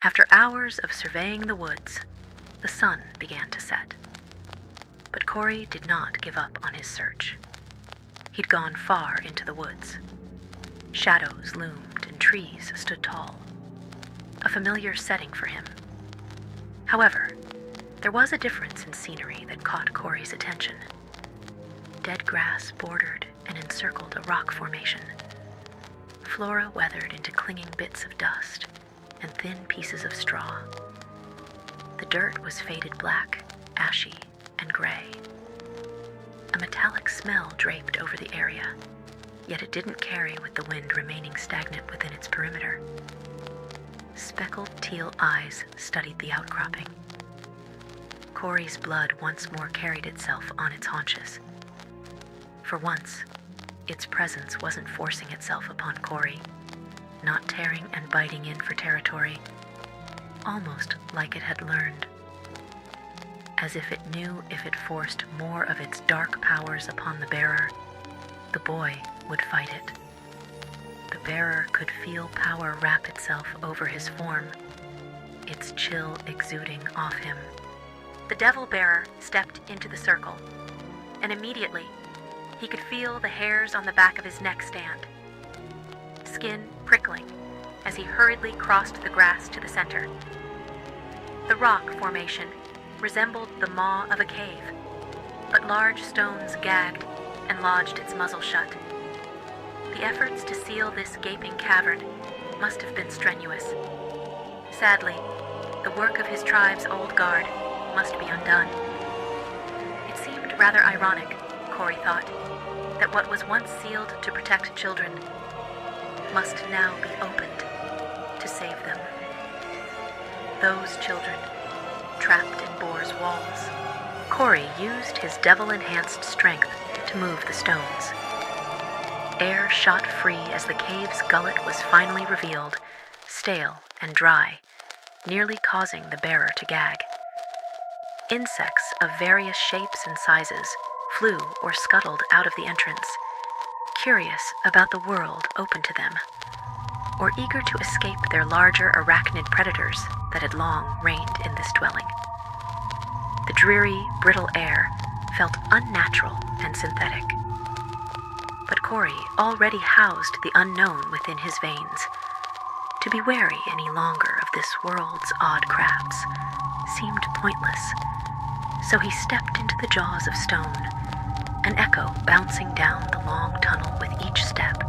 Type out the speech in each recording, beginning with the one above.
After hours of surveying the woods, the sun began to set. But Corey did not give up on his search. He'd gone far into the woods. Shadows loomed and trees stood tall. A familiar setting for him. However, there was a difference in scenery that caught Corey's attention. Dead grass bordered and encircled a rock formation. Flora weathered into clinging bits of dust and thin pieces of straw. The dirt was faded black, ashy, and gray. A metallic smell draped over the area, yet it didn't carry with the wind remaining stagnant within its perimeter. Speckled teal eyes studied the outcropping. Corey's blood once more carried itself on its haunches. For once, its presence wasn't forcing itself upon Corey, not tearing and biting in for territory, almost like it had learned. As if it knew if it forced more of its dark powers upon the bearer, the boy would fight it. The bearer could feel power wrap itself over his form, its chill exuding off him. The devil bearer stepped into the circle, and immediately he could feel the hairs on the back of his neck stand, skin prickling as he hurriedly crossed the grass to the center. The rock formation resembled the maw of a cave, but large stones gagged and lodged its muzzle shut. The efforts to seal this gaping cavern must have been strenuous. Sadly, the work of his tribe's old guard must be undone. It seemed rather ironic, Corey thought, that what was once sealed to protect children must now be opened to save them. Those children, trapped in Boar's walls. Corey used his devil-enhanced strength to move the stones. Air shot free as the cave's gullet was finally revealed, stale and dry, nearly causing the bearer to gag. Insects of various shapes and sizes flew or scuttled out of the entrance, curious about the world open to them, or eager to escape their larger arachnid predators that had long reigned in this dwelling. The dreary, brittle air felt unnatural and synthetic. But Corey already housed the unknown within his veins. To be wary any longer of this world's odd crafts seemed pointless, so he stepped into the jaws of stone, an echo bouncing down the long tunnel with each step.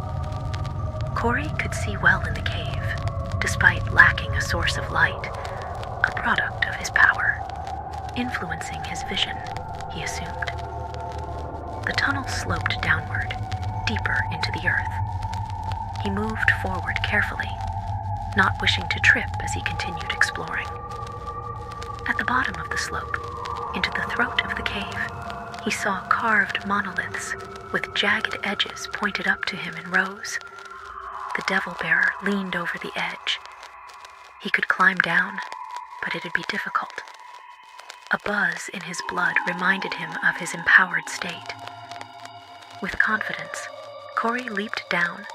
Corey could see well in the cave, despite lacking a source of light, a product of his power, influencing his vision, he assumed. The tunnel sloped downward, deeper into the earth. He moved forward carefully, not wishing to trip as he continued exploring. At the bottom of the slope, into the throat of the cave, he saw carved monoliths with jagged edges pointed up to him in rows. The devil-bearer leaned over the edge. He could climb down, but it'd be difficult. A buzz in his blood reminded him of his empowered state. With confidence, Corey leaped down,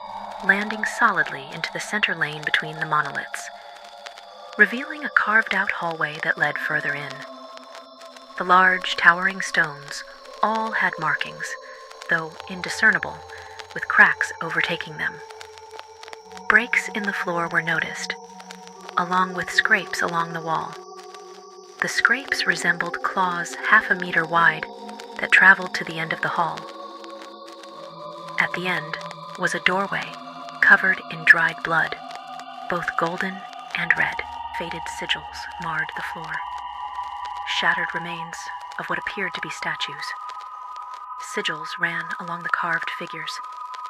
landing solidly into the center lane between the monoliths, revealing a carved-out hallway that led further in. The large, towering stones all had markings, though indiscernible, with cracks overtaking them. Breaks in the floor were noticed, along with scrapes along the wall. The scrapes resembled claws half a meter wide that traveled to the end of the hall. At the end was a doorway covered in dried blood, both golden and red. Faded sigils marred the floor. Shattered remains of what appeared to be statues. Sigils ran along the carved figures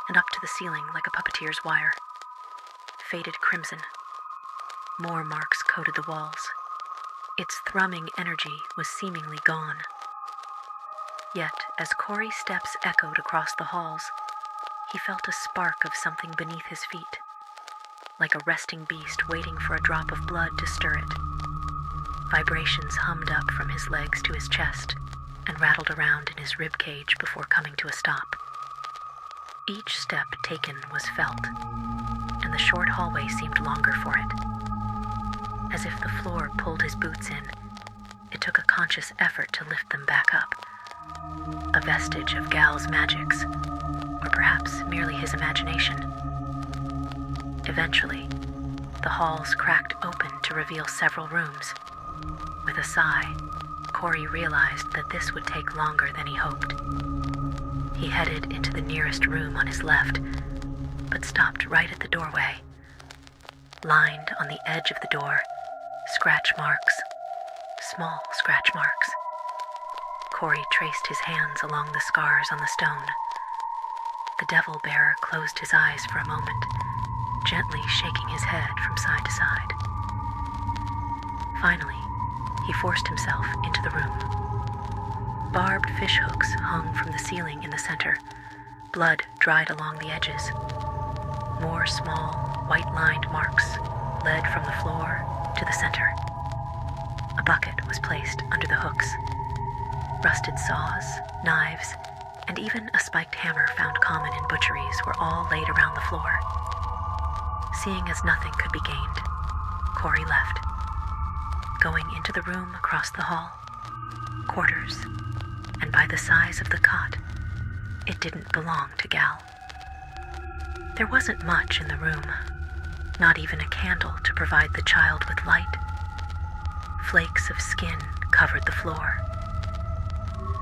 and up to the ceiling like a puppeteer's wire. Faded crimson. More marks coated the walls. Its thrumming energy was seemingly gone. Yet, as Corey's steps echoed across the halls, he felt a spark of something beneath his feet, like a resting beast waiting for a drop of blood to stir it. Vibrations hummed up from his legs to his chest and rattled around in his rib cage before coming to a stop. Each step taken was felt, and the short hallway seemed longer for it. as if the floor pulled his boots in. It took a conscious effort to lift them back up. A vestige of Gal's magics, or perhaps merely his imagination. Eventually, the halls cracked open to reveal several rooms. With a sigh, Corey realized that this would take longer than he hoped. He headed into the nearest room on his left, but stopped right at the doorway. Lined on the edge of the door, scratch marks, small scratch marks. Corey traced his hands along the scars on the stone. The devil bearer closed his eyes for a moment, gently shaking his head from side to side. Finally, he forced himself into the room. Barbed fishhooks hung from the ceiling in the center, blood dried along the edges. More small, white-lined marks led from the floor to the center. A bucket was placed under the hooks. Rusted saws, knives, and even a spiked hammer found common in butcheries were all laid around the floor. Seeing as nothing could be gained, Corey left. Going into the room across the hall, quarters, and by the size of the cot, it didn't belong to Gal. There wasn't much in the room, not even a candle to provide the child with light. Flakes of skin covered the floor.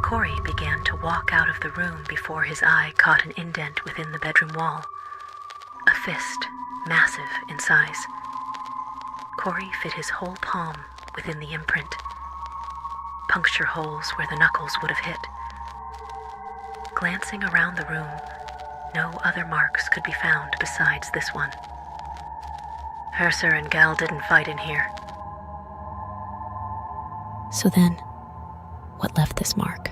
Corey began to walk out of the room before his eye caught an indent within the bedroom wall. A fist, massive in size. Corey fit his whole palm within the imprint. Puncture holes where the knuckles would have hit. Glancing around the room, no other marks could be found besides this one. Herser and Gal didn't fight in here. So then, what left this mark?